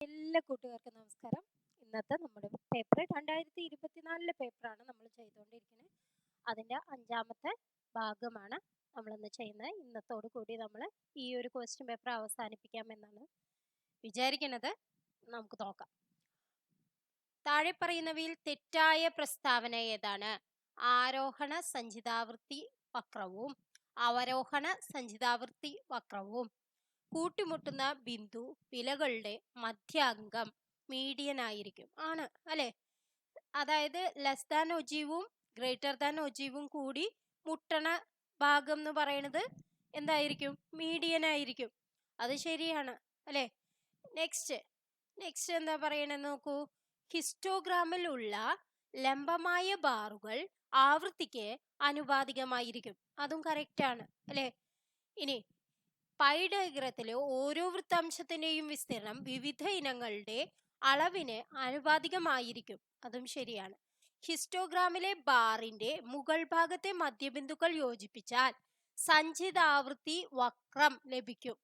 എല്ലാ കൂട്ടുകാർക്കും നമസ്കാരം. ഇന്നത്തെ നമ്മുടെ പേപ്പർ 2024 പേപ്പറാണ് നമ്മൾ ചെയ്തുകൊണ്ടിരിക്കുന്നത്. അതിൻ്റെ 5ാമത്തെ ഭാഗമാണ് നമ്മളിന്ന് ചെയ്യുന്നത്. ഇന്നത്തോടു കൂടി നമ്മൾ ഈ ഒരു ക്വസ്റ്റ്യൻ പേപ്പർ അവസാനിപ്പിക്കാമെന്നാണ് വിചാരിക്കുന്നത്. നമുക്ക് നോക്കാം. താഴെ പറയുന്നവയിൽ തെറ്റായ പ്രസ്താവന ഏതാണ്? ആരോഹണ സഞ്ചിതാവൃത്തി വക്രവും അവരോഹണ സഞ്ചിതാവൃത്തി വക്രവും കൂട്ടിമുട്ടുന്ന ബിന്ദു വിലകളുടെ മധ്യാങ്കം മീഡിയൻ ആയിരിക്കും ആണ് അല്ലെ. അതായത് ലെസ് ദാൻ ഒജീവും ഗ്രേറ്റർ ദാൻ ഒജീവും കൂടി മുട്ടണ ഭാഗം എന്ന് പറയുന്നത് എന്തായിരിക്കും? മീഡിയൻ ആയിരിക്കും. അത് ശരിയാണ് അല്ലെ. നെക്സ്റ്റ് എന്താ പറയണെന്ന് നോക്കൂ. ഹിസ്റ്റോഗ്രാമിൽ ഉള്ള ലംബമായ ബാറുകൾ ആവൃത്തിക്ക് അനുപാതികമായിരിക്കും. അതും കറക്റ്റ് ആണ് അല്ലെ. ഇനി പൈ ഡയഗ്രത്തിലെ ഓരോ വൃത്താംശത്തിന്റെയും വിസ്തീർണം വിവിധ ഇനങ്ങളുടെ അളവിന് അനുപാതികമായിരിക്കും. അതും ശരിയാണ്. ഹിസ്റ്റോഗ്രാമിലെ ബാറിന്റെ മുകൾ ഭാഗത്തെ മധ്യബിന്ദുക്കൾ യോജിപ്പിച്ചാൽ സഞ്ചിതാവൃത്തി വക്രം ലഭിക്കും.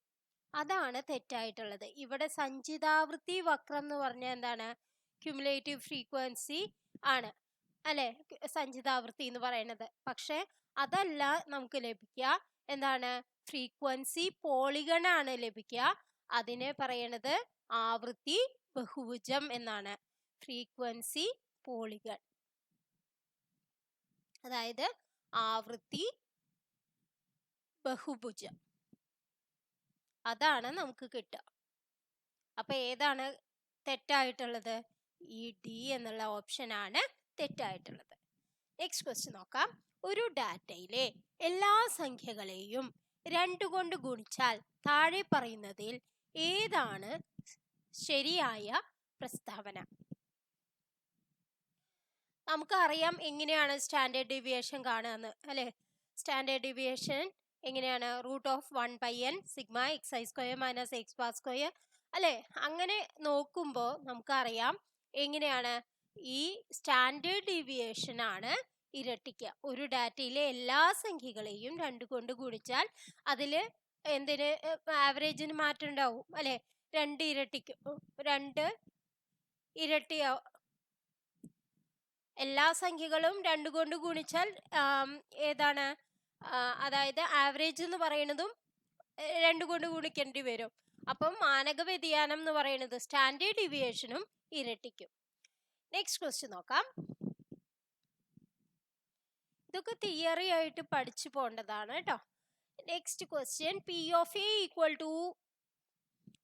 അതാണ് തെറ്റായിട്ടുള്ളത്. ഇവിടെ സഞ്ചിതാവൃത്തി വക്രം എന്ന് പറഞ്ഞാൽ എന്താണ്? ക്യുമുലേറ്റീവ് ഫ്രീക്വൻസി ആണ് അല്ലെ, സഞ്ചിതാവൃത്തി എന്ന് പറയുന്നത്. പക്ഷെ അതല്ല നമുക്ക് ലഭിക്കുക. എന്താണ്? ഫ്രീക്വൻസി പോളിഗൺ ആണ് ലഭിക്കുക. അതിനെ പറയണത് ആവൃത്തി ബഹുഭുജം എന്നാണ്. ഫ്രീക്വൻസി പോളിഗൺ, അതായത് ആവൃത്തി ബഹുഭുജം, അതാണ് നമുക്ക് കിട്ടുക. അപ്പൊ ഏതാണ് തെറ്റായിട്ടുള്ളത്? ഈ ഡി എന്നുള്ള ഓപ്ഷൻ ആണ് തെറ്റായിട്ടുള്ളത്. നെക്സ്റ്റ് ക്വസ്റ്റ്യൻ നോക്കാം. ഒരു ഡാറ്റയിലെ എല്ലാ സംഖ്യകളെയും 2 കൊണ്ട് ഗുണിച്ചാൽ താഴെ പറയുന്നതിൽ ഏതാണ് ശരിയായ പ്രസ്താവന? നമുക്കറിയാം എങ്ങനെയാണ് സ്റ്റാൻഡേർഡ് ഡീവിയേഷൻ കാണുകയെന്ന് അല്ലെ. സ്റ്റാൻഡേർഡ് ഡീവിയേഷൻ എങ്ങനെയാണ്? √1/n സിഗ്മ xi² - x² അല്ലെ. അങ്ങനെ നോക്കുമ്പോൾ നമുക്കറിയാം എങ്ങനെയാണ് ഈ സ്റ്റാൻഡേർഡ് ഡീവിയേഷൻ ആണ് ഇരട്ടിക്കുക. ഒരു ഡാറ്റയിലെ എല്ലാ സംഖ്യകളെയും 2 കൊണ്ട് ഗുണിച്ചാൽ അതില് എന്തിന് ആവറേജിന് മാറ്റം ഉണ്ടാവും അല്ലെ. 2 ഇരട്ടിയാവും. എല്ലാ സംഖ്യകളും 2 കൊണ്ട് ഗുണിച്ചാൽ ഏതാണ്? അതായത് ആവറേജ് എന്ന് പറയുന്നതും 2 കൊണ്ട് ഗുണിക്കേണ്ടി വരും. അപ്പം മാനക വ്യതിയാനം എന്ന് പറയുന്നത് സ്റ്റാൻഡേർഡ് ഡീവിയേഷനും ഇരട്ടിക്കും. നെക്സ്റ്റ് ക്വസ്റ്റ്യൻ നോക്കാം. ഇതൊക്കെ തിയറി ആയിട്ട് പഠിച്ചു പോകേണ്ടതാണ് കേട്ടോ. Next question. P of A equal to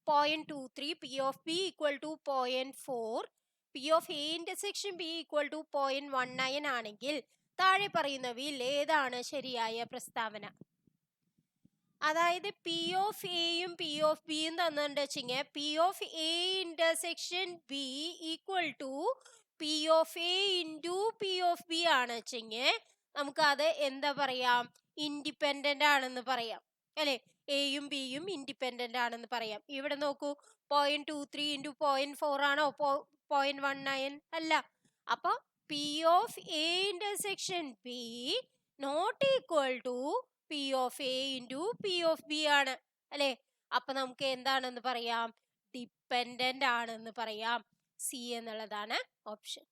0.23, P of B equal to 0.4, P of A intersection B equal to 0.19 ആണെങ്കിൽ താഴെ പറയുന്നവയിൽ ഏതാണ് ശരിയായ പ്രസ്താവന? അതായത് പി ഓഫ് എയും പി ഓഫ് ബിയും തന്നിട്ടുണ്ട് വെച്ചെങ്കിൽ P of A intersection B equal to P of A into P of B ആണ് വെച്ചെങ്കിൽ നമുക്ക് അത് എന്താ പറയാം? ഇൻഡിപെൻഡന്റ് ആണെന്ന് പറയാം അല്ലെ. എയും ബിയും ഇൻഡിപെൻഡന്റ് ആണെന്ന് പറയാം. ഇവിടെ നോക്കൂ, 0.23 ഇൻറ്റു 0.4 ആണോ 0.19? അല്ല. അപ്പൊ P of A intersection B not equal to P of A into P of B ആണ് അല്ലെ. അപ്പൊ നമുക്ക് എന്താണെന്ന് പറയാം? ഡിപ്പെൻഡന്റ് ആണെന്ന് പറയാം. സി എന്നുള്ളതാണ് ഓപ്ഷൻ.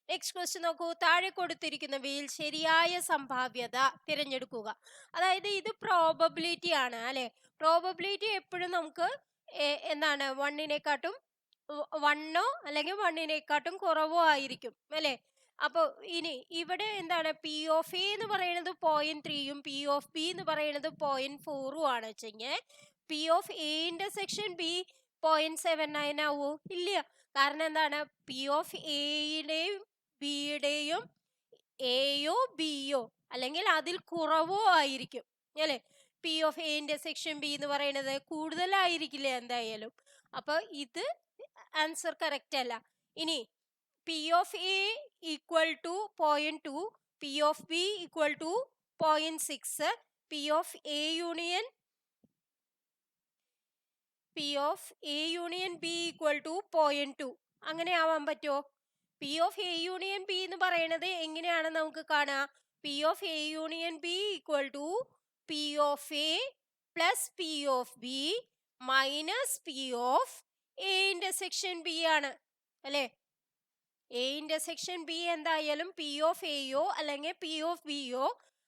നെക്സ്റ്റ് ക്വസ്റ്റ്യൻ നോക്കൂ. താഴെ കൊടുത്തിരിക്കുന്നവയിൽ ശരിയായ സംഭാവ്യത തിരഞ്ഞെടുക്കുക. അതായത് ഇത് പ്രോബബിലിറ്റി ആണ് അല്ലെ. പ്രോബബിലിറ്റി എപ്പോഴും നമുക്ക് എന്താണ്? 1-നേക്കാട്ടും 1 അല്ലെങ്കിൽ 1-നേക്കാട്ടും കുറവോ ആയിരിക്കും അല്ലെ. അപ്പൊ ഇനി ഇവിടെ എന്താണ്? പി ഓഫ് എ എന്ന് പറയുന്നത് 0.3യും പി ഓഫ് ബി എന്ന് പറയുന്നത് 0.4ഉം ആണ് വെച്ചെങ്കിൽ P of A intersection B 0.79 ആവോ? ഇല്ല. കാരണം എന്താണ്? പി ഓഫ് എയുടെയും ബിയുടെയും എയോ ബിയോ അല്ലെങ്കിൽ അതിൽ കുറവോ ആയിരിക്കും അല്ലെ. P of A intersection B എന്ന് പറയുന്നത് കൂടുതലായിരിക്കില്ല എന്തായാലും. അപ്പൊ ഇത് ആൻസർ കറക്റ്റ് അല്ല. ഇനി P of A equal to 0.2, P of B equal to 0.6, P of A union B equal to 0.2 അങ്ങനെ ആവാൻ പറ്റുമോ? P of A union B എന്ന് പറയുന്നത് എങ്ങനെയാണ് നമുക്ക് കാണാം? P of A union B equal to P of A plus P of B minus P of A intersection B ആണ് അല്ലെ. എ ഇന്റർസെക്ഷൻ ബി എന്തായാലും പി ഓഫ് എയോ അല്ലെങ്കിൽ പി ഓഫ് ബിയോ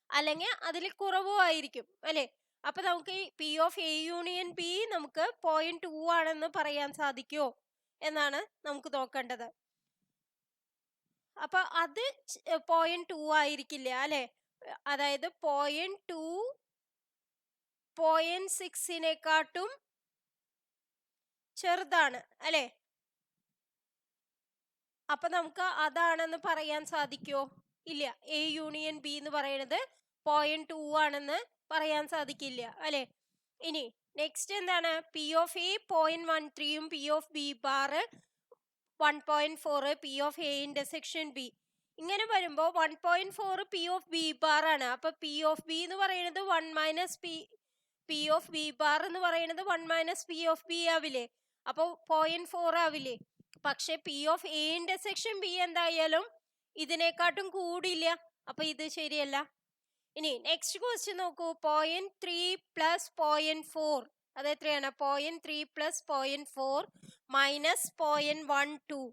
അല്ലെങ്കിൽ അതിൽ കുറവോ ആയിരിക്കും അല്ലെ. അപ്പൊ നമുക്ക് P of A union B നമുക്ക് 0.2 ആണെന്ന് പറയാൻ സാധിക്കുമോ എന്നാണ് നമുക്ക് നോക്കേണ്ടത്. അപ്പൊ അത് 0.2 ആയിരിക്കില്ല അല്ലെ. അതായത് 0.2 0.6 ചെറുതാണ് അല്ലെ. അപ്പൊ നമുക്ക് അതാണെന്ന് പറയാൻ സാധിക്കോ? ഇല്ല. എ യൂണിയൻ ബി എന്ന് പറയുന്നത് 0.2 ആണെന്ന് പറയാൻ സാധിക്കില്ല അല്ലെ. ഇനി നെക്സ്റ്റ് എന്താണ്? P of A 0.13 P of B bar 1.4 P of A intersection B. ഇങ്ങനെ വരുമ്പോ 1.4 പി ഓഫ് ബി ബാർ ആണ്. അപ്പൊ പി ഓഫ് ബി എന്ന് പറയുന്നത് 1 minus P of B bar എന്ന് പറയുന്നത് 1 മൈനസ് പി ഓഫ് ബി ആവില്ലേ. അപ്പൊ 0.4 ആവില്ലേ. പക്ഷെ P of A intersection B എന്തായാലും ഇതിനെക്കാട്ടും കൂടില്ല. അപ്പൊ ഇത് ശരിയല്ല. ഇനി നെക്സ്റ്റ് ക്വസ്റ്റ്യൻ നോക്കൂ. 0.3 പ്ലസ് 0.4 അത് എത്രയാണ്? 0.3 പ്ലസ് 0.4 മൈനസ് 0.12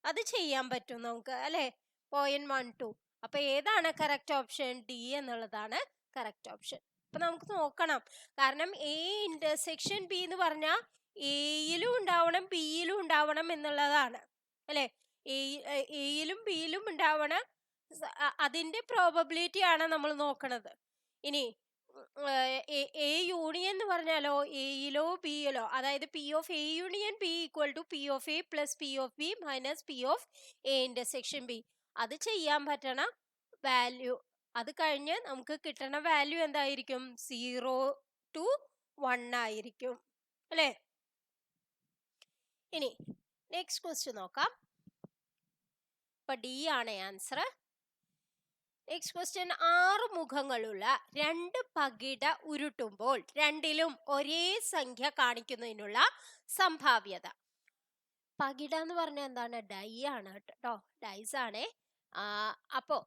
അത് ചെയ്യാൻ പറ്റും നമുക്ക് അല്ലെ. 0.12. അപ്പൊ ഏതാണ് കറക്റ്റ് ഓപ്ഷൻ? ഡി എന്നുള്ളതാണ് കറക്റ്റ് ഓപ്ഷൻ. അപ്പൊ നമുക്ക് നോക്കണം. കാരണം എ ഇന്റർസെക്ഷൻ ബി എന്ന് പറഞ്ഞാൽ എയിലും ഉണ്ടാവണം ബിയിലും ഉണ്ടാവണം എന്നുള്ളതാണ് അല്ലെ. എയിലും ബിയിലും ഉണ്ടാവണം. അതിന്റെ പ്രോബബിലിറ്റി ആണ് നമ്മൾ നോക്കണത്. ഇനി എ യൂണിയൻ എന്ന് പറഞ്ഞാലോ എയിലോ ബിയിലോ, അതായത് P of A union B equal to P of A plus P of B minus P of A intersection B. അത് ചെയ്യാൻ പറ്റണ വാല്യൂ, അത് കഴിഞ്ഞ് നമുക്ക് കിട്ടണ വാല്യൂ എന്തായിരിക്കും? 0 to 1 ആയിരിക്കും അല്ലെ. ഇനി നെക്സ്റ്റ് ക്വസ്റ്റ്യൻ നോക്കാം. അപ്പൊ ഡി ആണ് ആൻസർ. Next question. 6 മുഖങ്ങളുള്ള 2 പകിട ഉരുട്ടുമ്പോൾ രണ്ടിലും ഒരേ സംഖ്യ കാണിക്കുന്നതിനുള്ള സംഭാവ്യത. പകിട എന്ന് പറഞ്ഞാൽ എന്താണ്? ഡൈ ആണ് കേട്ടോ, ഡൈസ് ആണേ. അപ്പോ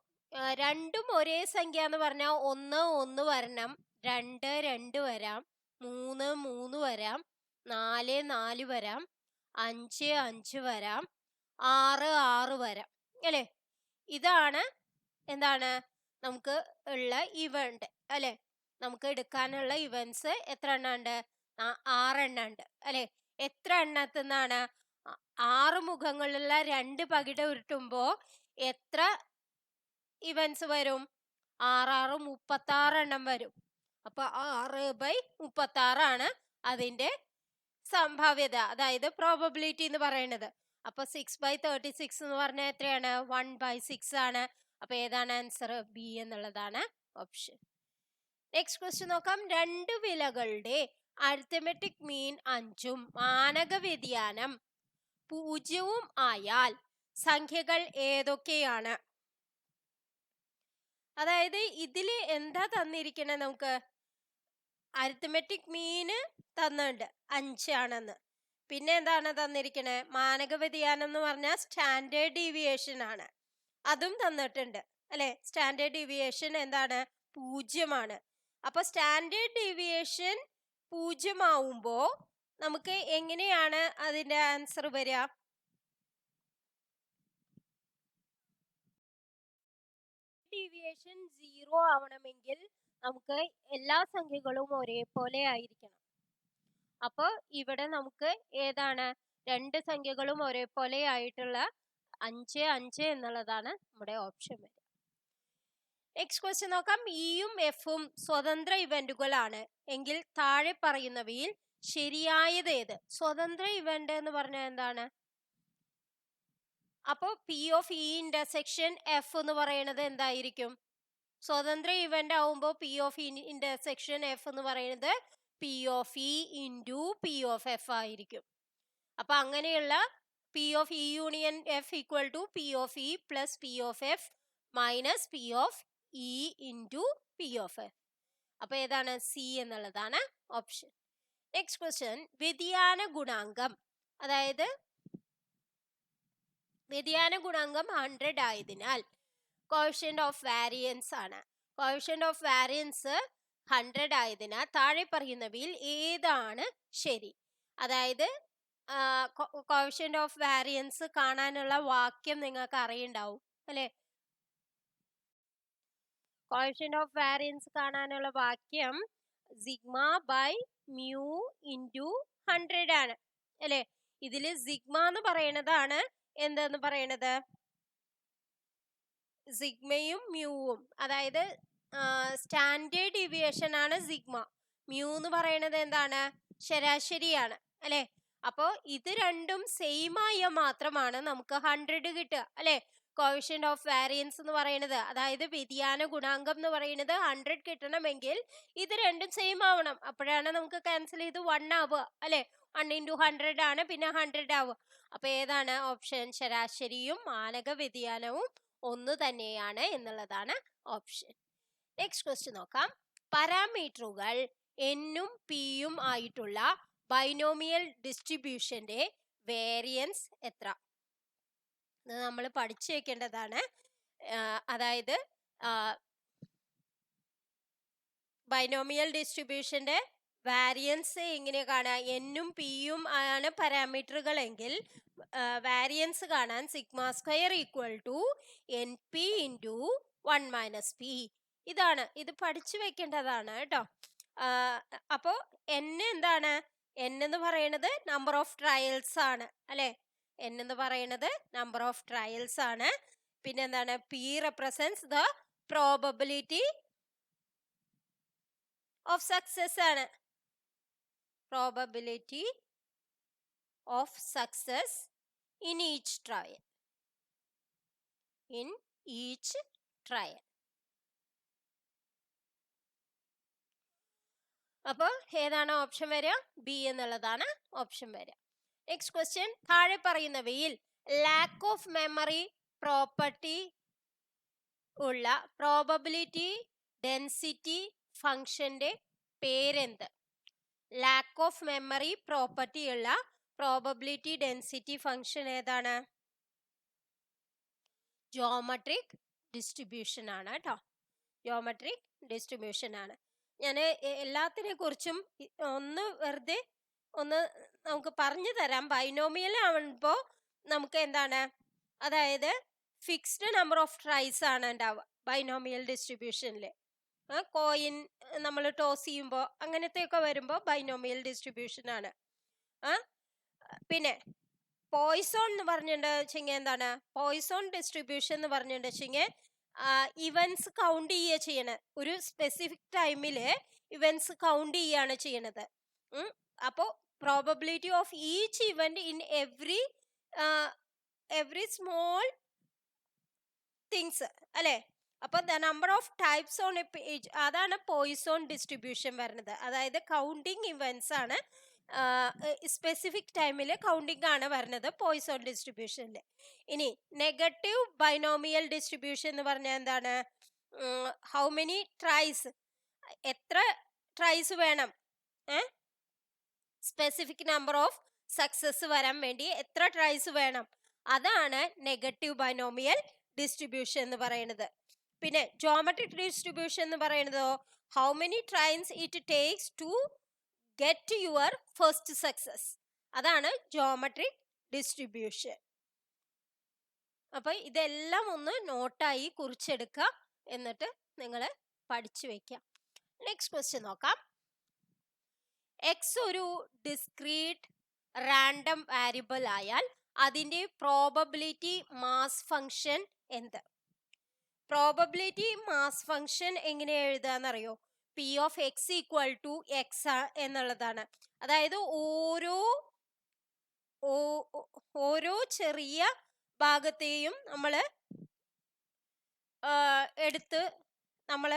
രണ്ടും ഒരേ സംഖ്യ എന്ന് പറഞ്ഞാൽ 1 1 വരണം, 2 2 വരാം, 3 3 വരാം, 4 4 വരാം, 5 5 വരാം, 6 6 വരാം അല്ലെ. ഇതാണ് എന്താണ് നമുക്ക് ഉള്ള ഇവന്റ് അല്ലെ. നമുക്ക് എടുക്കാനുള്ള ഇവന്റ്സ് എത്ര എണ്ണം ഉണ്ട്? 6 എണ്ണം ഉണ്ട് അല്ലെ. എത്ര എണ്ണത്തിന്നാണ്? 6 മുഖങ്ങളുള്ള 2 പകിട ഉരുട്ടുമ്പോ എത്ര ഇവന്റ്സ് വരും? 6 6 36 എണ്ണം വരും. അപ്പൊ 6/36 ആണ് അതിന്റെ സംഭാവ്യത, അതായത് പ്രോബബിലിറ്റി എന്ന് പറയുന്നത്. അപ്പൊ 6/36 എന്ന് പറഞ്ഞാൽ എത്രയാണ്? 1/6 ആണ്. അപ്പൊ ഏതാണ് ആൻസർ? ബി എന്നുള്ളതാണ് ഓപ്ഷൻ. നെക്സ്റ്റ് ക്വസ്റ്റ്യൻ നോക്കാം. 2 വിലകളുടെ അരിത്തമെറ്റിക് മീൻ 5ഉം മാനക വ്യതിയാനം 0 ആയാൽ സംഖ്യകൾ ഏതൊക്കെയാണ്? അതായത് ഇതില് എന്താ തന്നിരിക്കണേ? നമുക്ക് അരിത്തമെറ്റിക് മീന് തന്നിട്ടുണ്ട് 5 ആണെന്ന്. പിന്നെ എന്താണ് തന്നിരിക്കണേ? മാനക വ്യതിയാനം എന്ന് പറഞ്ഞാൽ സ്റ്റാൻഡേർഡ് ഡീവിയേഷൻ ആണ്, അതും തന്നിട്ടുണ്ട് അല്ലെ. സ്റ്റാൻഡേർഡ് ഡീവിയേഷൻ എന്താണ്? 0 ആണ്. അപ്പൊ സ്റ്റാൻഡേർഡ് ഡീവിയേഷൻ 0 ആവുമ്പോ നമുക്ക് എങ്ങനെയാണ് അതിന്റെ ആൻസർ വരിക? ഡീവിയേഷൻ 0 ആവണമെങ്കിൽ നമുക്ക് എല്ലാ സംഖ്യകളും ഒരേപോലെ ആയിരിക്കണം. അപ്പൊ ഇവിടെ നമുക്ക് ഏതാണ്? 2 സംഖ്യകളും ഒരേപോലെ ആയിട്ടുള്ള 5 5 എന്നുള്ളതാണ് നമ്മുടെ ഓപ്ഷൻ വരിക. നെക്സ്റ്റ് ക്വസ്റ്റ്യൻ നോക്കാം. ഇയും എഫും സ്വതന്ത്ര ഇവന്റുകളാണ് എങ്കിൽ താഴെ പറയുന്നവയിൽ ശരിയായത് ഏത്? സ്വതന്ത്ര ഇവന്റ് എന്ന് പറഞ്ഞാൽ എന്താണ്? അപ്പോ P of E intersection F എന്ന് പറയുന്നത് എന്തായിരിക്കും? സ്വതന്ത്ര ഇവന്റ് ആവുമ്പോ P of E intersection F എന്ന് പറയുന്നത് P of E into P of F ആയിരിക്കും. അപ്പൊ അങ്ങനെയുള്ള P of E union F equal to P of E plus P of F minus P of E into P of F. അപ്പൊ ഏതാണ്? C എന്നുള്ളതാണ് option. Next question. വ്യതിയാന ഗുണാങ്കം, അതായത് വ്യതിയാന ഗുണാങ്കം 100 ആയതിനാൽ കോഎഫിഷ്യന്റ് ഓഫ് വാരിയൻസ് ആണ്. കോഎഫിഷ്യന്റ് ഓഫ് വാരിയൻസ് 100 ആയതിനാൽ താഴെ പറയുന്നവയിൽ ഏതാണ് ശരി? അതായത് കോഷ്യന്റ് ഓഫ് വാരിയൻസ് കാണാനുള്ള വാക്യം നിങ്ങൾക്ക് അറിയുണ്ടാവും അല്ലെ? കോഷ്യന്റ് ഓഫ് വാരിയൻസ് കാണാനുള്ള വാക്യം സിഗ്മ ബൈ മ്യൂ ഇൻറ്റു 100 ആണ് അല്ലെ? ഇതില് സിഗ്മ എന്ന് പറയണതാണ് എന്തെന്ന് പറയണത്, സിഗ്മയും മ്യൂവും, അതായത് സ്റ്റാൻഡേർഡ് ഡീവിയേഷൻ ആണ് സിഗ്മ. മ്യൂ എന്ന് പറയുന്നത് എന്താണ്, ശരാശരിയാണ് അല്ലെ? അപ്പോ ഇത് രണ്ടും സെയിം ആയ മാത്രമാണ് നമുക്ക് 100 കിട്ടുക അല്ലെ? കോഷ്യന്റ് ഓഫ് വാരിയൻസ് എന്ന് പറയുന്നത്, അതായത് വ്യതിയാന ഗുണാങ്കം എന്ന് പറയുന്നത് 100 കിട്ടണമെങ്കിൽ ഇത് രണ്ടും സെയിം ആവണം. അപ്പോഴാണ് നമുക്ക് ക്യാൻസൽ ചെയ്ത് 1 ആവുക അല്ലെ? 1 ഇൻറ്റു 100 ആണ്, പിന്നെ 100 ആവുക. അപ്പൊ ഏതാണ് ഓപ്ഷൻ? ശരാശരിയും മാനക വ്യതിയാനവും ഒന്ന് തന്നെയാണ് എന്നുള്ളതാണ് ഓപ്ഷൻ. നെക്സ്റ്റ് ക്വസ്റ്റ്യൻ നോക്കാം. പാരാമീറ്ററുകൾ എന്നും പിയും ആയിട്ടുള്ള ബൈനോമിയൽ ഡിസ്ട്രിബ്യൂഷന്റെ വേരിയൻസ് എത്ര? ഇത് നമ്മൾ പഠിച്ചു വെക്കേണ്ടതാണ്. അതായത് ബൈനോമിയൽ ഡിസ്ട്രിബ്യൂഷന്റെ വാരിയൻസ് എങ്ങനെ കാണാം? എന്നും പിയും ആണ് പാരാമീറ്ററുകൾ എങ്കിൽ വാരിയൻസ് കാണാൻ sigma square equal to N P into 1 minus P. ഇതാണ്, ഇത് പഠിച്ചു വെക്കേണ്ടതാണ് കേട്ടോ. അപ്പോ എൻ എന്താണ്? എൻ എന്ന് പറയുന്നത് നമ്പർ ഓഫ് ട്രയൽസ് ആണ് അല്ലെ? എൻ എന്ന് പറയുന്നത് നമ്പർ ഓഫ് ട്രയൽസ് ആണ്. പിന്നെ എന്താണ്? P represents the probability of success ആണ്. Probability of success in each trial. In each trial. അപ്പൊ ഏതാണ് ഓപ്ഷൻ വരിക? ബി എന്നുള്ളതാണ് ഓപ്ഷൻ വരിക. Next question. താഴെ പറയുന്നവയിൽ ലാക്ക് ഓഫ് മെമ്മറി പ്രോപ്പർട്ടി ഉള്ള പ്രോബബിലിറ്റി ഡെൻസിറ്റി ഫംഗ്ഷന്റെ പേരെന്ത്? ലാക്ക് ഓഫ് മെമ്മറി പ്രോപ്പർട്ടി ഉള്ള പ്രോബബിലിറ്റി ഡെൻസിറ്റി ഫംഗ്ഷൻ ഏതാണ്? ജോമെട്രിക് ഡിസ്ട്രിബ്യൂഷൻ ആണ് കേട്ടോ. ജോമെട്രിക് ഡിസ്ട്രിബ്യൂഷൻ ആണ്. ഞാൻ എല്ലാത്തിനെ കുറിച്ചും ഒന്ന് വെറുതെ ഒന്ന് നമുക്ക് പറഞ്ഞു തരാം. ബൈനോമിയൽ ആവുമ്പോൾ നമുക്ക് എന്താണ്, അതായത് ഫിക്സ്ഡ് നമ്പർ ഓഫ് ട്രൈസ് ആണ് ഉണ്ടാവുക ബൈനോമിയൽ ഡിസ്ട്രിബ്യൂഷനിൽ. കോയിൻ നമ്മൾ ടോസ് ചെയ്യുമ്പോൾ അങ്ങനത്തെയൊക്കെ വരുമ്പോൾ ബൈനോമിയൽ ഡിസ്ട്രിബ്യൂഷൻ ആണ്. പിന്നെ പോയിസോൺ എന്ന് പറഞ്ഞിട്ടുണ്ടെങ്കിൽ എന്താണ്? പോയിസോൺ ഡിസ്ട്രിബ്യൂഷൻ എന്ന് പറഞ്ഞിട്ടുണ്ടെങ്കിൽ ഇവന്റ്സ് കൗണ്ട് ചെയ്യുക ചെയ്യണത്. ഒരു സ്പെസിഫിക് ടൈമില് ഇവന്റ്സ് കൗണ്ട് ചെയ്യാണ് ചെയ്യണത്. അപ്പോൾ probability of each event in every small things അല്ലെ? അപ്പൊ the number of types on A page, അതാണ് പോയിസോൺ ഡിസ്ട്രിബ്യൂഷൻ വരുന്നത്. അതായത് കൗണ്ടിങ് ഇവന്റ്സ് ആണ്, സ്പെസിഫിക് ടൈമിൽ കൗണ്ടിങ് ആണ് വരുന്നത് പോയിസോൺ ഡിസ്ട്രിബ്യൂഷനിൽ. ഇനി നെഗറ്റീവ് ബൈനോമിയൽ ഡിസ്ട്രിബ്യൂഷൻ എന്ന് പറഞ്ഞാൽ എന്താണ്? ഹൗ മെനി ട്രൈസ്, എത്ര ട്രൈസ് വേണം, സ്പെസിഫിക് നമ്പർ ഓഫ് സക്സസ് വരാൻ വേണ്ടി എത്ര ട്രൈസ് വേണം, അതാണ് നെഗറ്റീവ് ബൈനോമിയൽ ഡിസ്ട്രിബ്യൂഷൻ എന്ന് പറയുന്നത്. പിന്നെ ജോമെട്രിക് ഡിസ്ട്രിബ്യൂഷൻ എന്ന് പറയുന്നതോ how many tries it takes to get your first success, അതാണ് ജോമെട്രിക് ഡിസ്ട്രിബ്യൂഷൻ. അപ്പൊ ഇതെല്ലാം ഒന്ന് നോട്ടായി കുറിച്ചെടുക്കുക, എന്നിട്ട് നിങ്ങൾ പഠിച്ചു വെക്കാം. നെക്സ്റ്റ് ക്വസ്റ്റ്യൻ നോക്കാം. എക്സ് ഒരു ഡിസ്ക്രീറ്റ് റാൻഡം വാരിയബിൾ ആയാൽ അതിന്റെ പ്രോബബിലിറ്റി മാസ് ഫംഗ്ഷൻ എന്ത്? പ്രോബബിലിറ്റി മാസ് ഫംഗ്ഷൻ എങ്ങനെ എഴുതാന്നറിയോ? P of X equal to X എന്നുള്ളതാണ്. അതായത് ഓരോ ചെറിയ ഭാഗത്തെയും നമ്മൾ എടുത്ത് നമ്മൾ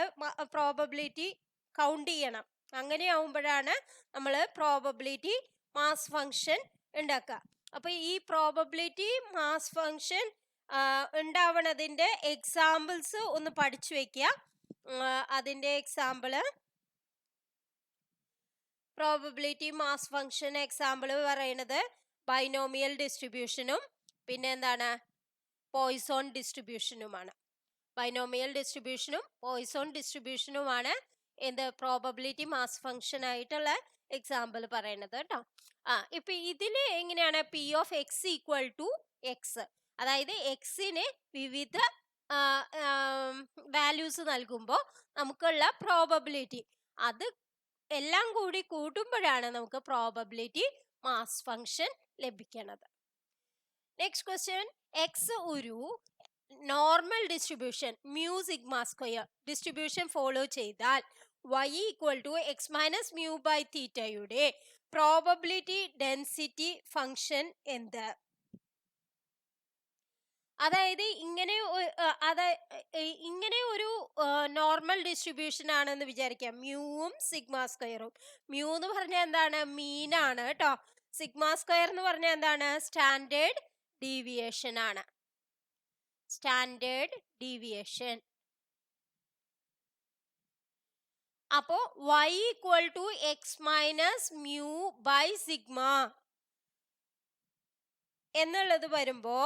പ്രോബബിലിറ്റി കൗണ്ട് ചെയ്യണം. അങ്ങനെ ആവുമ്പോഴാണ് നമ്മൾ പ്രോബബിലിറ്റി മാസ് ഫംഗ്ഷൻ ഉണ്ടാക്കുക. അപ്പൊ ഈ പ്രോബബിലിറ്റി മാസ് ഫംഗ്ഷൻ ഉണ്ടാവണതിന്റെ എക്സാമ്പിൾസ് ഒന്ന് പഠിച്ചു വെക്കുക. അതിന്റെ example, probability mass function example പറയുന്നത് ബൈനോമിയൽ ഡിസ്ട്രിബ്യൂഷനും പിന്നെ എന്താണ്, പോയിസോൺ ഡിസ്ട്രിബ്യൂഷനുമാണ്. ബൈനോമിയൽ ഡിസ്ട്രിബ്യൂഷനും പോയിസോൺ ഡിസ്ട്രിബ്യൂഷനുമാണ് എന്ത്? പ്രോബബിലിറ്റി മാസ് ഫംഗ്ഷൻ ആയിട്ടുള്ള എക്സാമ്പിൾ പറയണത് കേട്ടോ. ഇപ്പൊ ഇതിൽ എങ്ങനെയാണ് P of X equal to X, അതായത് എക്സിന് വിവിധ വാല്യൂസ് നൽകുമ്പോൾ നമുക്കുള്ള പ്രോബബിലിറ്റി അത് എല്ലാം കൂടി കൂട്ടുമ്പോഴാണ് നമുക്ക് പ്രോബബിലിറ്റി മാസ് ഫംഗ്ഷൻ ലഭിക്കുന്നത്. നെക്സ്റ്റ് ക്വസ്റ്റ്യൻ, എക്സ് ഒരു normal distribution mu sigma square distribution follow ചെയ്താൽ y equal to X minus mu by തീറ്റയുടെ പ്രോബബിലിറ്റി ഡെൻസിറ്റി ഫംഗ്ഷൻ എന്ത്? അതായത് ഇങ്ങനെ ഒരു നോർമൽ ഡിസ്ട്രിബ്യൂഷൻ ആണെന്ന് വിചാരിക്കാം, മ്യൂവും സിഗ്മ സ്ക്വയറും. മ്യൂ എന്ന് പറഞ്ഞാൽ എന്താണ്? മീൻ ആണ് കേട്ടോ. സിഗ്മ സ്ക്വയർ എന്ന് പറഞ്ഞാൽ എന്താണ്? സ്റ്റാൻഡേർഡ് ഡീവിയേഷൻ ആണ്. Standard deviation. അപ്പോ y equal to X minus mu by sigma എന്നുള്ളത് വരുമ്പോ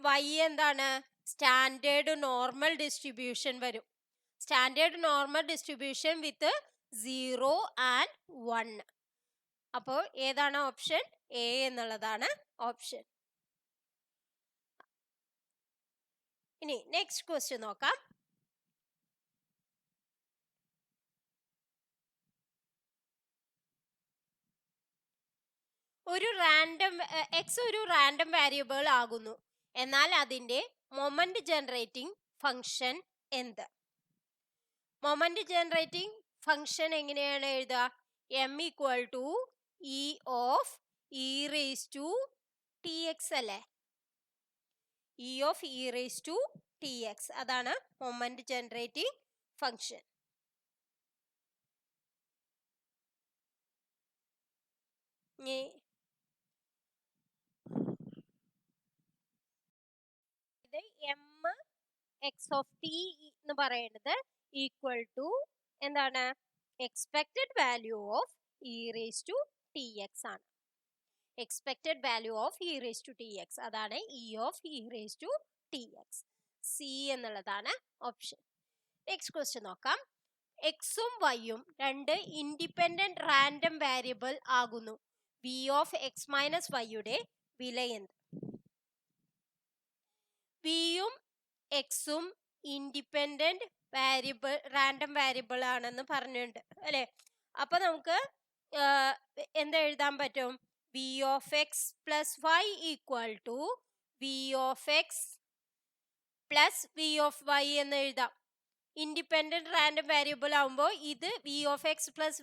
y എന്താണ്? സ്റ്റാൻഡേർഡ് നോർമൽ ഡിസ്ട്രിബ്യൂഷൻ വരും. Standard normal distribution with 0 and 1. അപ്പോൾ ഏതാണ് ഓപ്ഷൻ? എ എന്നുള്ളതാണ് ഓപ്ഷൻ. ഇനി നെക്സ്റ്റ് ക്വസ്റ്റ്യൻ നോക്കാം. എക്സ് ഒരു റാൻഡം വേരിയബിൾ ആകുന്നു, എന്നാൽ അതിന്റെ മൊമെന്റ് ജനറേറ്റിംഗ് ഫംഗ്ഷൻ എന്ത്? മൊമെന്റ് ജനറേറ്റിംഗ് ഫംഗ്ഷൻ എങ്ങനെയാണ് എഴുതുക? M equal to E of E raise to T X അല്ലേ? E of E raise to T x, അതാണ് മൊമെന്റ് ജനറേറ്റിംഗ് ഫംഗ്ഷൻ. ഇത് എം എക്സ് ഓഫ് ടി എന്ന് പറയുന്നത് ഈക്വൽ ടു എന്താണ്? Expected value of E raise to T x ആണ്. Expected value of E raise to T x, അതാണ് E of E raise to T x. C എന്നുള്ളതാണ് option. Next question നോക്കാം. എക്സും വൈയും രണ്ട് ഇൻഡിപെൻഡന്റ് റാൻഡം വേരിയബിൾ ആകുന്നു, V of X minus വൈയുടെ വില എന്ത്? വിയും എക്സും ഇൻഡിപെൻഡന്റ് വാരിയബിൾ റാൻഡം വാരിയബിൾ ആണെന്ന് പറഞ്ഞിട്ടുണ്ട് അല്ലെ? അപ്പൊ നമുക്ക് എന്താ എഴുതാൻ പറ്റും? V of X plus Y equal to V of X plus V of Y എന്ന് എഴുതാം. ഇൻഡിപെൻഡന്റ് റാൻഡം വേരിയബിൾ ആവുമ്പോൾ ഇത് V of X plus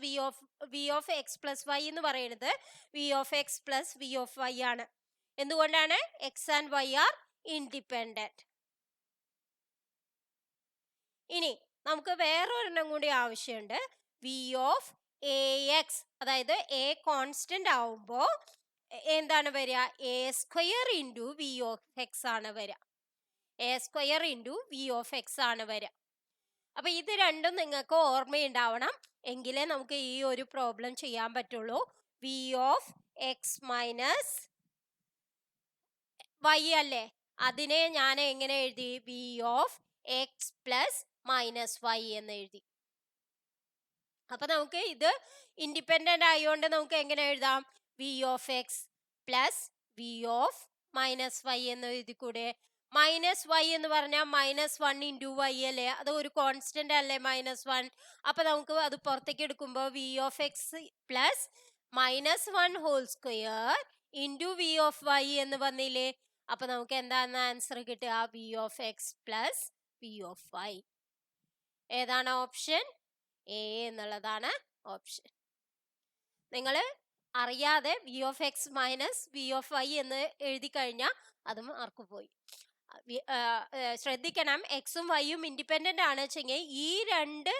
V of X plus Y എന്ന് പറയുന്നത് V of X plus V of Y ആണ്. എന്തുകൊണ്ടാണ്? X and Y are independent. ഇനി നമുക്ക് വേറൊരെണ്ണം കൂടി ആവശ്യമുണ്ട്. വി ഓഫ് എ എക്സ്, അതായത് എ കോൺസ്റ്റന്റ് ആവുമ്പോൾ എന്താണ് വരിക? A square into V of X ആണ് വരിക. A square into V of X ആണ് വരിക. അപ്പൊ ഇത് രണ്ടും നിങ്ങൾക്ക് ഓർമ്മയുണ്ടാവണം, എങ്കിലേ നമുക്ക് ഈ ഒരു പ്രോബ്ലം ചെയ്യാൻ പറ്റുള്ളൂ. V of X minus Y അല്ലേ? അതിനെ ഞാൻ എങ്ങനെ എഴുതി? V of X plus minus Y എന്ന് എഴുതി. അപ്പൊ നമുക്ക് ഇത് ഇൻഡിപെൻഡന്റ് ആയതുകൊണ്ട് നമുക്ക് എങ്ങനെ എഴുതാം? V of X plus V of minus Y എന്ന് എഴുതിക്കൂടെ? മൈനസ് വൈ എന്ന് പറഞ്ഞാൽ -1 ഇൻറ്റു വൈ അല്ലേ? അത് ഒരു കോൺസ്റ്റന്റ് അല്ലേ -1? അപ്പൊ നമുക്ക് അത് പുറത്തേക്ക് എടുക്കുമ്പോൾ V of X plus -1 whole square into V of Y എന്ന് വന്നില്ലേ? അപ്പൊ നമുക്ക് എന്താണ് ആൻസർ കിട്ടുക? V of X plus V of Y. ഏതാണ് ഓപ്ഷൻ? എ എന്നുള്ളതാണ് ഓപ്ഷൻ. നിങ്ങൾ അറിയാതെ V of X minus V of Y എന്ന് എഴുതി കഴിഞ്ഞാൽ അത് മാർക്ക് പോയി. ശ്രദ്ധിക്കണം, എക്സും വൈയും ഇൻഡിപെൻഡന്റ് ആണ് വെച്ചെങ്കിൽ ഈ രണ്ട്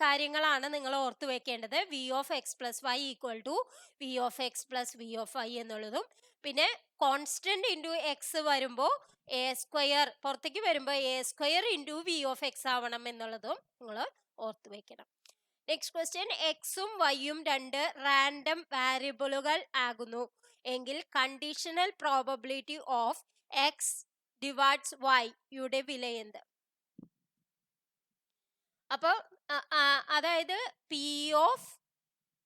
കാര്യങ്ങളാണ് നിങ്ങൾ ഓർത്തു വെക്കേണ്ടത്. V of X plus Y equal to V of X plus V of Y എന്നുള്ളതും, പിന്നെ കോൺസ്റ്റന്റ് ഇൻറ്റു എക്സ് വരുമ്പോൾ എ സ്ക്വയർ പുറത്തേക്ക് വരുമ്പോൾ A square into V of X ആവണം എന്നുള്ളതും നിങ്ങൾ ഓർത്തു വെക്കണം. നെക്സ്റ്റ് ക്വസ്റ്റ്യൻ, എക്സും വൈയും രണ്ട് റാൻഡം വാരിയബിളുകൾ ആകുന്നു എങ്കിൽ conditional probability of X divides Y യുടെ വില എന്ത്? അപ്പോൾ അതായത് P of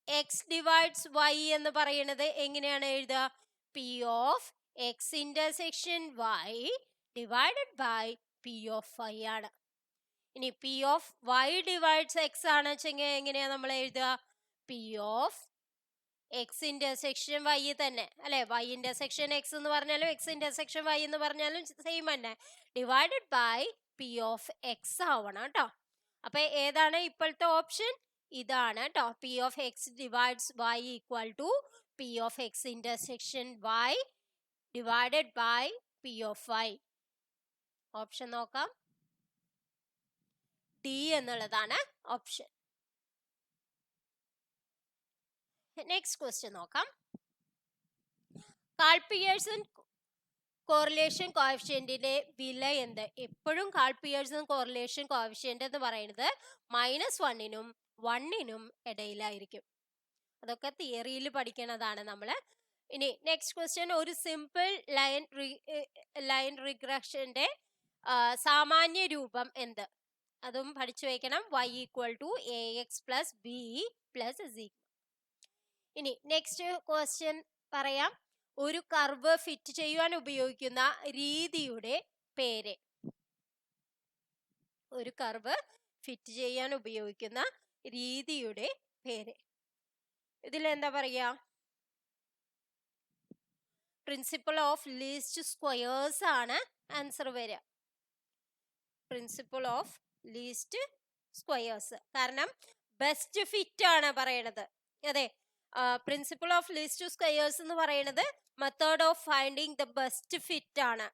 X divides Y എന്ന് പറയുന്നത് എങ്ങനെയാണ് എഴുതുക? P of X intersection Y divided by P of Y ആണ്. ഇനി P of Y divides X ആണ് വെച്ചെങ്കിൽ എങ്ങനെയാ നമ്മൾ എഴുതുക? P of X intersection Y തന്നെ അല്ലെ, വൈ ഇന്റർസെക്ഷൻ എക്സ് എന്ന് പറഞ്ഞാലും എക്സ് ഇന്റർസെക്ഷൻ വൈ എന്ന് പറഞ്ഞാലും സെയിം തന്നെ, divided by P of X ആവണം കേട്ടോ. അപ്പൊ ഏതാണ് ഇപ്പോഴത്തെ ഓപ്ഷൻ? ഇതാണ് കേട്ടോ. P of X divides Y equal to P of X intersection Y divided by P of Y. Option നോക്കാം, ഡി എന്നുള്ളതാണ് ഓപ്ഷൻ. നെക്സ്റ്റ് ക്വസ്റ്റ്യൻ നോക്കാം. കാൾ പിയേഴ്സൺ കോറിലേഷൻ കോഎഫിഷ്യന്റിന്റെ വില എന്ത്? എപ്പോഴും കാൾ പിയേഴ്സൺ കോറിലേഷൻ കോഎഫിഷ്യന്റ് എന്ന് പറയുന്നത് -1നും 1നും ഇടയിലായിരിക്കും. അതൊക്കെ തിയറിയിൽ പഠിക്കുന്നതാണ് നമ്മൾ. ഇനി നെക്സ്റ്റ് ക്വസ്റ്റ്യൻ, ഒരു സിമ്പിൾ ലൈൻ റിഗ്രഷന്റെ സാമാന്യ രൂപം എന്ത്? അതും പഠിച്ചു വെക്കണം. y equal to ax plus b plus z. ഇനി നെക്സ്റ്റ് ക്വസ്റ്റ്യൻ പറയാം. ഒരു കർവ് ഫിറ്റ് ചെയ്യുവാൻ ഉപയോഗിക്കുന്ന രീതിയുടെ പേര്. ഒരു കർവ് ഫിറ്റ് ചെയ്യാൻ ഉപയോഗിക്കുന്ന രീതിയുടെ പേര്. ഇതിൽ എന്താ പറയാ? പ്രിൻസിപ്പിൾ ഓഫ് ലീസ്റ്റ് സ്ക്വയേഴ്സ് ആണ് ആൻസർ വരിക. പ്രിൻസിപ്പിൾ ഓഫ് ലീസ്റ്റ് സ്ക്വയേഴ്സ്, കാരണം ബെസ്റ്റ് ഫിറ്റ് ആണ് പറയണത്. അതെ, പ്രിൻസിപ്പിൾ ഓഫ് ലീസ്റ്റ് സ്ക്വയേഴ്സ് എന്ന് പറയുന്നത് method of finding the best fit ആണ്.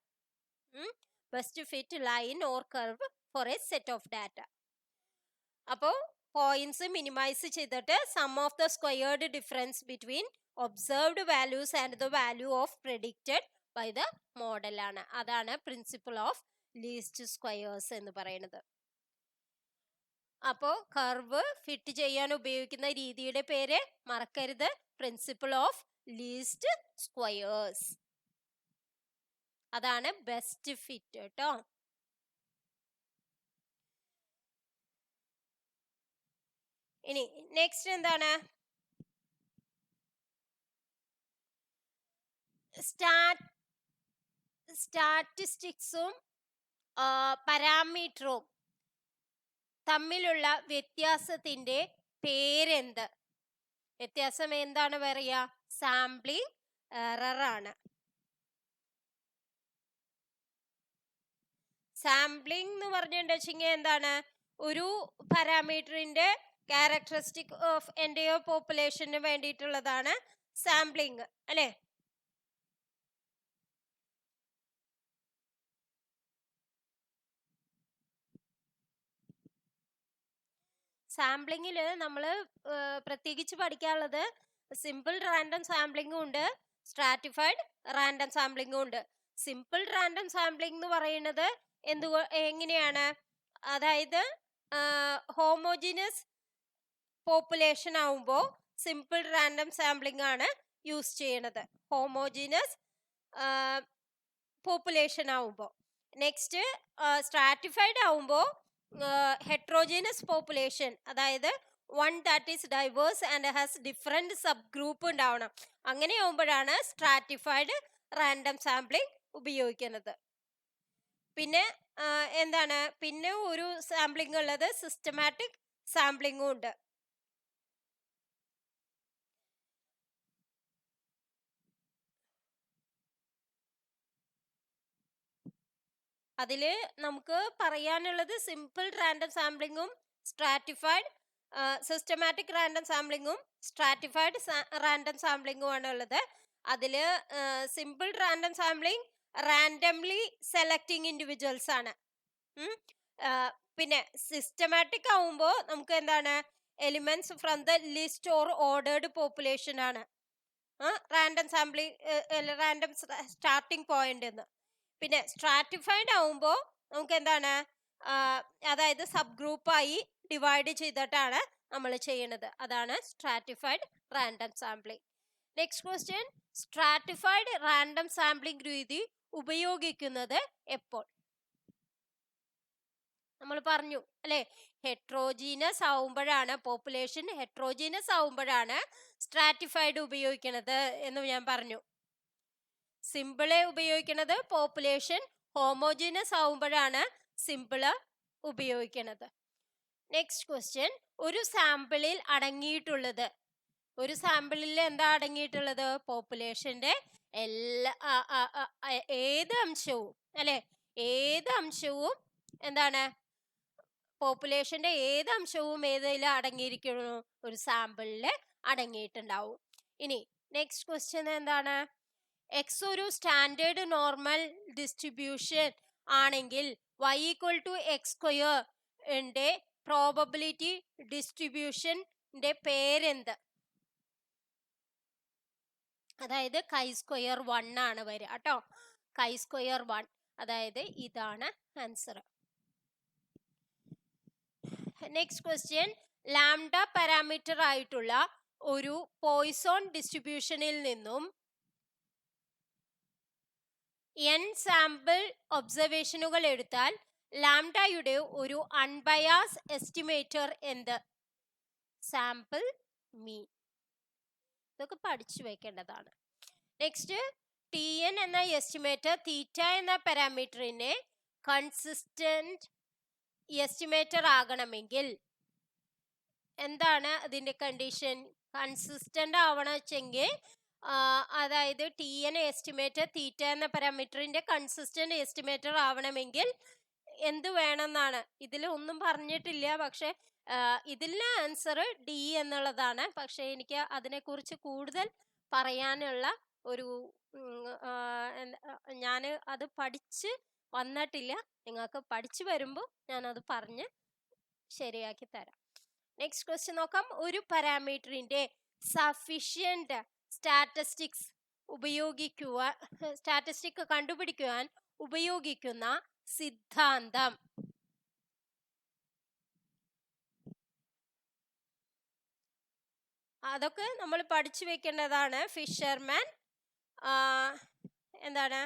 Best fit line or curve for a set of data. അപ്പോൾ പോയിന്റ്സ് മിനിമൈസ് ചെയ്തിട്ട് sum of the squared difference between observed values and the value of predicted by the model ആണ്. അതാണ് principle of least squares എന്ന് പറയുന്നത്. അപ്പോൾ curve fit ചെയ്യാൻ ഉപയോഗിക്കുന്ന രീതിയുടെ പേര് മറക്കരുത്, പ്രിൻസിപ്പിൾ ഓഫ് ലീസ്റ്റ് സ്ക്വയേഴ്സ്. അതാണ് ബെസ്റ്റ് ഫിറ്റ് കേട്ടോ. ഇനി നെക്സ്റ്റ് എന്താണ്? സ്റ്റാറ്റിസ്റ്റിക്സും പാരാമീറ്ററും തമ്മിലുള്ള വ്യത്യാസത്തിന്റെ പേരെന്ത്? വ്യത്യാസം എന്താണ് പറയാ? സാമ്പിളിംഗ് എറർ ആണ്. സാമ്പിളിംഗ് എന്ന് പറഞ്ഞിട്ടുണ്ടെങ്കിൽ എന്താണ്? ഒരു പാരാമീറ്ററിന്റെ ക്യാരക്ടറിസ്റ്റിക് ഓഫ് എൻ്റയർ പോപ്പുലേഷന് വേണ്ടിയിട്ടുള്ളതാണ് സാമ്പിളിംഗ് അല്ലെ. സാമ്പിളിങ്ങിൽ നമ്മൾ പ്രത്യേകിച്ച് പഠിക്കാനുള്ളത് സിമ്പിൾ റാൻഡം സാമ്പിളിംഗും ഉണ്ട്, സ്ട്രാറ്റിഫൈഡ് റാൻഡം സാമ്പിളിംഗും ഉണ്ട്. സിമ്പിൾ റാൻഡം സാമ്പിളിംഗ് എന്ന് പറയുന്നത് എങ്ങനെയാണ്? അതായത് ഹോമോജീനിയസ് പോപ്പുലേഷൻ ആവുമ്പോൾ സിമ്പിൾ റാൻഡം സാമ്പിളിംഗ് ആണ് യൂസ് ചെയ്യണത്, ഹോമോജീനിയസ് പോപ്പുലേഷൻ ആവുമ്പോൾ. നെക്സ്റ്റ് സ്ട്രാറ്റിഫൈഡ് ആവുമ്പോൾ ഹെട്രോജീനിയസ് പോപ്പുലേഷൻ, അതായത് one that is diverse and has different sub group ഉണ്ടാവണം. അങ്ങനെ ആവുമ്പോഴാണ് സ്ട്രാറ്റിഫൈഡ് റാൻഡം സാമ്പിളിംഗ് ഉപയോഗിക്കുന്നത്. പിന്നെ എന്താണ്? പിന്നെ ഒരു സാമ്പിളിംഗ് ഉള്ളത് സിസ്റ്റമാറ്റിക് സാമ്പിളിംഗും ഉണ്ട്. അതിൽ നമുക്ക് പറയാനുള്ളത് സിമ്പിൾ റാൻഡം സാമ്പിളിംഗും സ്ട്രാറ്റിഫൈഡ് സിസ്റ്റമാറ്റിക് റാൻഡം സാമ്പിളിംഗും സ്ട്രാറ്റിഫൈഡ് റാൻഡം സാമ്പിളിംഗും ആണ് ഉള്ളത്. അതിൽ simple random sampling randomly selecting individuals ആണ്. പിന്നെ സിസ്റ്റമാറ്റിക് ആവുമ്പോൾ നമുക്ക് എന്താണ്? Elements from the list or ordered population ആണ് random sampling random starting point എന്ന്. പിന്നെ സ്ട്രാറ്റിഫൈഡ് ആവുമ്പോൾ നമുക്ക് എന്താണ്? അതായത് സബ് ഗ്രൂപ്പായി ഡിവൈഡ് ചെയ്തിട്ടാണ് നമ്മൾ ചെയ്യുന്നത്. അതാണ് stratified random sampling. Next question, stratified random sampling രീതി ഉപയോഗിക്കുന്നത് എപ്പോൾ? നമ്മൾ പറഞ്ഞു അല്ലെ, ഹെട്രോജീനസ് ആവുമ്പോഴാണ്, പോപ്പുലേഷൻ ഹെട്രോജീനസ് ആവുമ്പോഴാണ് സ്ട്രാറ്റിഫൈഡ് ഉപയോഗിക്കുന്നത് എന്ന് ഞാൻ പറഞ്ഞു. സിമ്പിള് ഉപയോഗിക്കുന്നത് പോപ്പുലേഷൻ ഹോമോജീനസ് ആവുമ്പോഴാണ് സിമ്പിള് ഉപയോഗിക്കുന്നത്. നെക്സ്റ്റ് ക്വസ്റ്റ്യൻ, ഒരു സാമ്പിളിൽ അടങ്ങിയിട്ടുള്ളത്, ഒരു സാമ്പിളിൽ എന്താ അടങ്ങിയിട്ടുള്ളത്? പോപ്പുലേഷന്റെ ഏത് അംശവും, അല്ലെ, ഏത് അംശവും എന്താണ്, പോപ്പുലേഷന്റെ ഏത് അംശവും ഏതിൽ അടങ്ങിയിരിക്കുന്നു? ഒരു സാമ്പിളിൽ അടങ്ങിയിട്ടുണ്ടാവും. ഇനി നെക്സ്റ്റ് ക്വസ്റ്റ്യൻ എന്താണ്? എക്സ് ഒരു സ്റ്റാൻഡേർഡ് നോർമൽ ഡിസ്ട്രിബ്യൂഷൻ ആണെങ്കിൽ y ഈക്വൽ ടു എക്സ് സ്ക്വയറിന്റെ പ്രോബബിലിറ്റി ഡിസ്ട്രിബ്യൂഷന്റെ പേരെന്ത്? അതായത് chi² 1 ആണ് വരിക കേട്ടോ. chi² 1, അതായത് ഇതാണ് answer. Next question, lambda parameter ആയിട്ടുള്ള ഒരു പോയ്സോൺ ഡിസ്ട്രിബ്യൂഷനിൽ നിന്നും n സാമ്പിൾ ഒബ്സർവേഷനുകൾ എടുത്താൽ ലാംഡയുടെ ഒരു അൺബയാസ് എസ്റ്റിമേറ്റർ എന്ത്? സാമ്പിൾ മീൻ. ഇതൊക്കെ പഠിച്ചു വെക്കേണ്ടതാണ്. നെക്സ്റ്റ്, TN എന്ന എസ്റ്റിമേറ്റർ തീറ്റ എന്ന പാരാമീറ്ററിനെ കൺസിസ്റ്റന്റ് എസ്റ്റിമേറ്റർ ആകണമെങ്കിൽ എന്താണ് അതിന്റെ കണ്ടീഷൻ? കൺസിസ്റ്റന്റ് ആവണം വെച്ചെങ്കിൽ, അതായത് TN എസ്റ്റിമേറ്റർ തീറ്റ എന്ന പാരാമീറ്ററിന്റെ കൺസിസ്റ്റന്റ് എസ്റ്റിമേറ്റർ ആവണമെങ്കിൽ എന്ത് വേണമെന്നാണ് ഇതിൽ ഒന്നും പറഞ്ഞിട്ടില്ല. പക്ഷെ ഇതിലെ ആൻസർ D എന്നുള്ളതാണ്. പക്ഷെ എനിക്ക് അതിനെക്കുറിച്ച് കൂടുതൽ പറയാനുള്ള ഒരു ഞാൻ അത് പഠിച്ച് വന്നിട്ടില്ല. നിങ്ങൾക്ക് പഠിച്ചു വരുമ്പോൾ ഞാനത് പറഞ്ഞ് ശരിയാക്കി തരാം. നെക്സ്റ്റ് ക്വസ്റ്റ്യൻ നോക്കാം. ഒരു പാരാമീറ്ററിന്റെ സഫിഷ്യന്റ് സ്റ്റാറ്റിസ്റ്റിക്സ് സ്റ്റാറ്റിസ്റ്റിക് കണ്ടുപിടിക്കുവാൻ ഉപയോഗിക്കുന്ന സിദ്ധാന്തം. അതൊക്കെ നമ്മൾ പഠിച്ചു വെക്കേണ്ടതാണ്. ഫിഷർമാൻ എന്താണ്,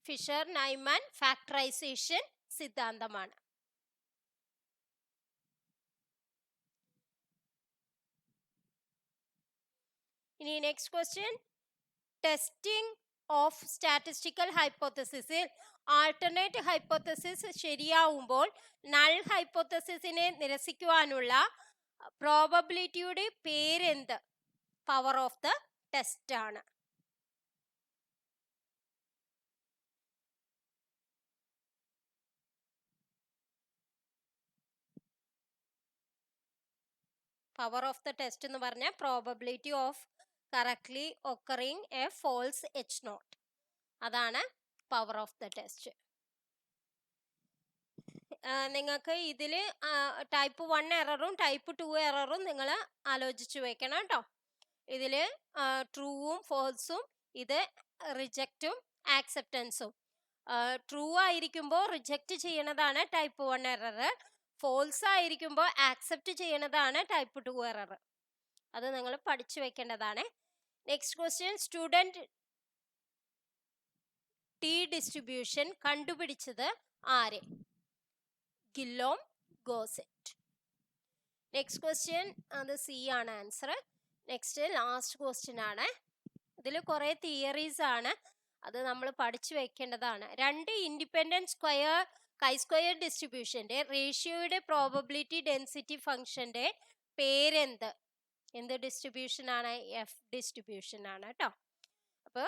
ഫിഷർ നൈമാൻ ഫാക്ടറൈസേഷൻ സിദ്ധാന്തമാണ്. ഇനി next question, testing of statistical ഹൈപ്പോത്തസിസിൽ ആൾട്ടർനേറ്റ് ഹൈപ്പോത്തസിസ് ശരിയാവുമ്പോൾ നൾ ഹൈപ്പോത്തസിസിനെ നിരസിക്കുവാനുള്ള പ്രോബബിലിറ്റിയുടെ പേരെന്ത്? പവർ ഓഫ് ദ ടെസ്റ്റ് ആണ്. പവർ ഓഫ് ദ ടെസ്റ്റ് എന്ന് പറഞ്ഞാൽ probability of correctly occurring a false H0, അതാണ് പവർ ഓഫ് ദ ടെസ്റ്റ്. നിങ്ങൾക്ക് ഇതിൽ ടൈപ്പ് 1 എററും ടൈപ്പ് 2 എററും നിങ്ങൾ ആലോചിച്ച് വെക്കണം കേട്ടോ. ഇതിൽ ട്രൂവും ഫോൾസും, ഇത് റിജക്റ്റും ആക്സെപ്റ്റൻസും. ട്രൂ ആയിരിക്കുമ്പോൾ റിജക്റ്റ് ചെയ്യണതാണ് ടൈപ്പ് 1 എറർ, ഫോൾസ് ആയിരിക്കുമ്പോൾ ആക്സെപ്റ്റ് ചെയ്യണതാണ് ടൈപ്പ് 2 എറർ. അത് നിങ്ങൾ പഠിച്ചു വെക്കേണ്ടതാണ്. Next question, student t distribution കണ്ടുപിടിച്ചത് ആര്? Guillaume Gosset. നെക്സ്റ്റ് ക്വസ്റ്റ്യൻ, അത് C ആണ് ആൻസർ. നെക്സ്റ്റ് ലാസ്റ്റ് ക്വസ്റ്റ്യൻ ആണ്. ഇതിൽ കുറേ തിയറീസ് ആണ്, അത് നമ്മൾ പഠിച്ചു വെക്കേണ്ടതാണ്. രണ്ട് ഇൻഡിപെൻഡന്റ് chi² ഡിസ്ട്രിബ്യൂഷന്റെ റേഷ്യോയുടെ പ്രോബബിലിറ്റി ഡെൻസിറ്റി ഫംഗ്ഷന്റെ പേരെന്ത്? എന്ത് ഡിസ്ട്രിബ്യൂഷൻ ആണ്? F ഡിസ്ട്രിബ്യൂഷൻ ആണ് കേട്ടോ. അപ്പോൾ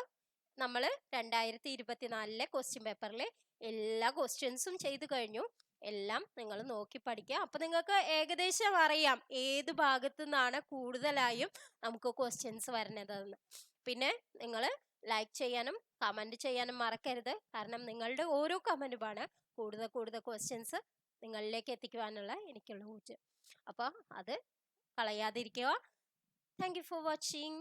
നമ്മൾ 2024 ക്വസ്റ്റ്യൻ പേപ്പറിൽ എല്ലാ ക്വസ്റ്റ്യൻസും ചെയ്തു കഴിഞ്ഞു. എല്ലാം നിങ്ങൾ നോക്കി പഠിക്കുക. അപ്പോൾ നിങ്ങൾക്ക് ഏകദേശം അറിയാം ഏത് ഭാഗത്തു നിന്നാണ് കൂടുതലായും നമുക്ക് ക്വസ്റ്റ്യൻസ് വരുന്നതെന്ന്. പിന്നെ നിങ്ങൾ ലൈക്ക് ചെയ്യാനും കമൻറ്റ് ചെയ്യാനും മറക്കരുത്. കാരണം നിങ്ങളുടെ ഓരോ കമൻറ്റുമാണ് കൂടുതൽ ക്വസ്റ്റ്യൻസ് നിങ്ങളിലേക്ക് എത്തിക്കുവാനുള്ള എനിക്കുള്ള ഊർജ്ജം. അപ്പോൾ അത് കളയാതിരിക്കുക. Thank you for watching.